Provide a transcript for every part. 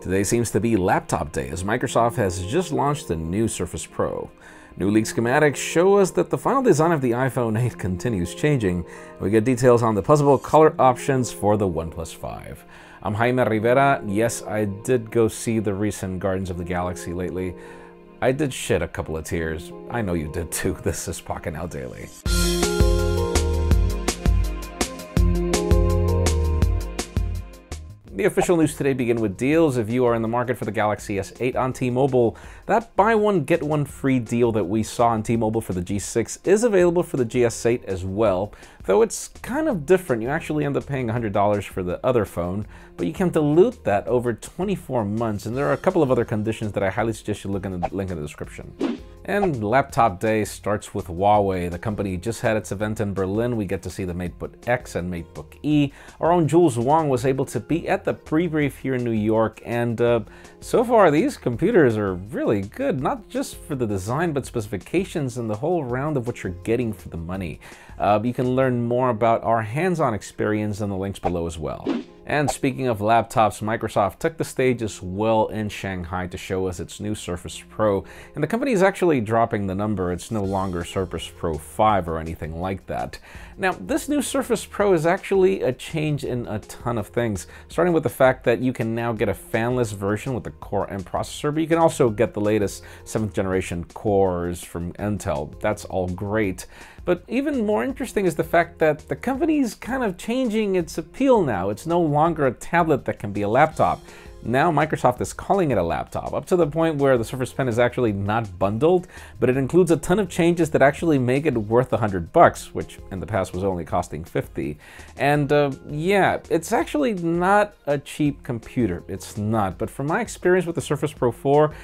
Today seems to be laptop day as Microsoft has just launched the new Surface Pro. New leaked schematics show us that the final design of the iPhone 8 continues changing. We get details on the possible color options for the OnePlus 5. I'm Jaime Rivera. Yes, I did go see the recent Guardians of the Galaxy lately. I did shed a couple of tears. I know you did too. This is Pocketnow Daily. The official news today begin with deals. If you are in the market for the Galaxy S8 on T-Mobile, that buy one get one free deal that we saw on T-Mobile for the G6 is available for the GS8 as well, though it's kind of different. You actually end up paying $100 for the other phone, but you can dilute that over 24 months, and there are a couple of other conditions that I highly suggest you look in the link in the description. And laptop day starts with Huawei. The company just had its event in Berlin. We get to see the MateBook X and MateBook E. Our own Jules Wong was able to be at the pre-brief here in New York, and so far these computers are really good, not just for the design, but specifications and the whole round of what you're getting for the money. You can learn more about our hands-on experience in the links below as well. And speaking of laptops, Microsoft took the stage as well in Shanghai to show us its new Surface Pro. And the company is actually dropping the number. It's no longer Surface Pro 5 or anything like that. Now, this new Surface Pro is actually a change in a ton of things, starting with the fact that you can now get a fanless version with the Core M processor, but you can also get the latest 7th generation cores from Intel. That's all great. But even more interesting is the fact that the company's kind of changing its appeal now. It's no longer a tablet that can be a laptop. Now Microsoft is calling it a laptop, up to the point where the Surface Pen is actually not bundled, but it includes a ton of changes that actually make it worth $100, which in the past was only costing $50. And yeah, it's actually not a cheap computer. It's not. But from my experience with the Surface Pro 4,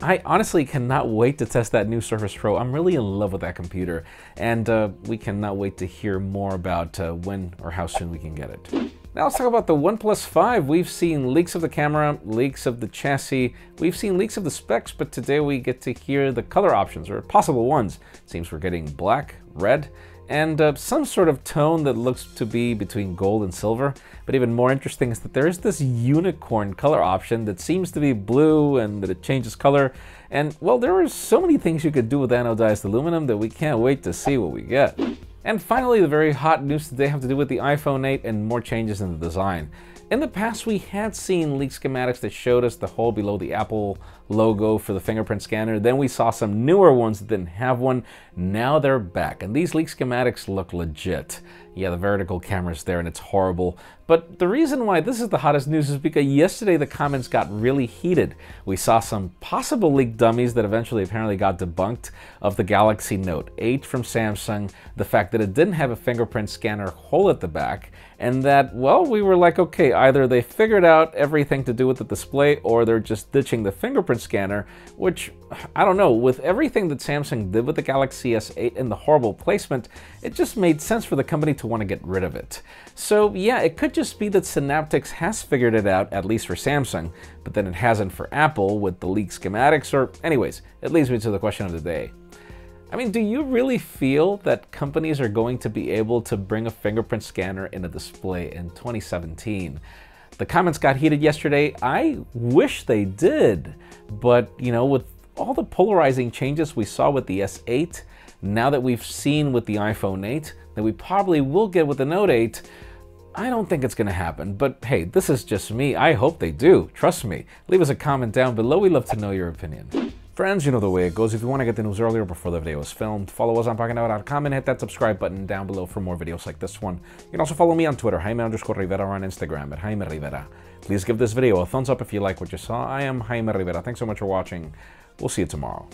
I honestly cannot wait to test that new Surface Pro. I'm really in love with that computer, and we cannot wait to hear more about when or how soon we can get it. Now let's talk about the OnePlus 5. We've seen leaks of the camera, leaks of the chassis, we've seen leaks of the specs, but today we get to hear the color options, or possible ones. It seems we're getting black, red, and some sort of tone that looks to be between gold and silver. But even more interesting is that there is this unicorn color option that seems to be blue and that it changes color. And well, there are so many things you could do with anodized aluminum that we can't wait to see what we get. And finally, the very hot news today have to do with the iPhone 8 and more changes in the design. In the past, we had seen leaked schematics that showed us the hole below the Apple logo for the fingerprint scanner. Then we saw some newer ones that didn't have one. Now they're back, and these leaked schematics look legit. Yeah, the vertical camera's there and it's horrible. But the reason why this is the hottest news is because yesterday the comments got really heated. We saw some possible leaked dummies that eventually apparently got debunked of the Galaxy Note 8 from Samsung, the fact that it didn't have a fingerprint scanner hole at the back, and that, well, we were like, okay, either they figured out everything to do with the display or they're just ditching the fingerprint scanner, which, I don't know, with everything that Samsung did with the Galaxy S8 and the horrible placement, it just made sense for the company to want to get rid of it. So yeah, it could just be that Synaptics has figured it out, at least for Samsung, but then it hasn't for Apple with the leaked schematics, or anyways, it leads me to the question of the day. I mean, do you really feel that companies are going to be able to bring a fingerprint scanner in a display in 2017? The comments got heated yesterday. I wish they did, but you know, with all the polarizing changes we saw with the S8, now that we've seen with the iPhone 8, that we probably will get with the Note 8, I don't think it's going to happen. But hey, this is just me. I hope they do. Trust me. Leave us a comment down below. We'd love to know your opinion. Friends, you know the way it goes. If you want to get the news earlier before the video is filmed, follow us on Pocketnow.com and hit that subscribe button down below for more videos like this one. You can also follow me on Twitter, Jaime_Rivera, or on Instagram at Jaime Rivera. Please give this video a thumbs up if you like what you saw. I am Jaime Rivera. Thanks so much for watching. We'll see you tomorrow.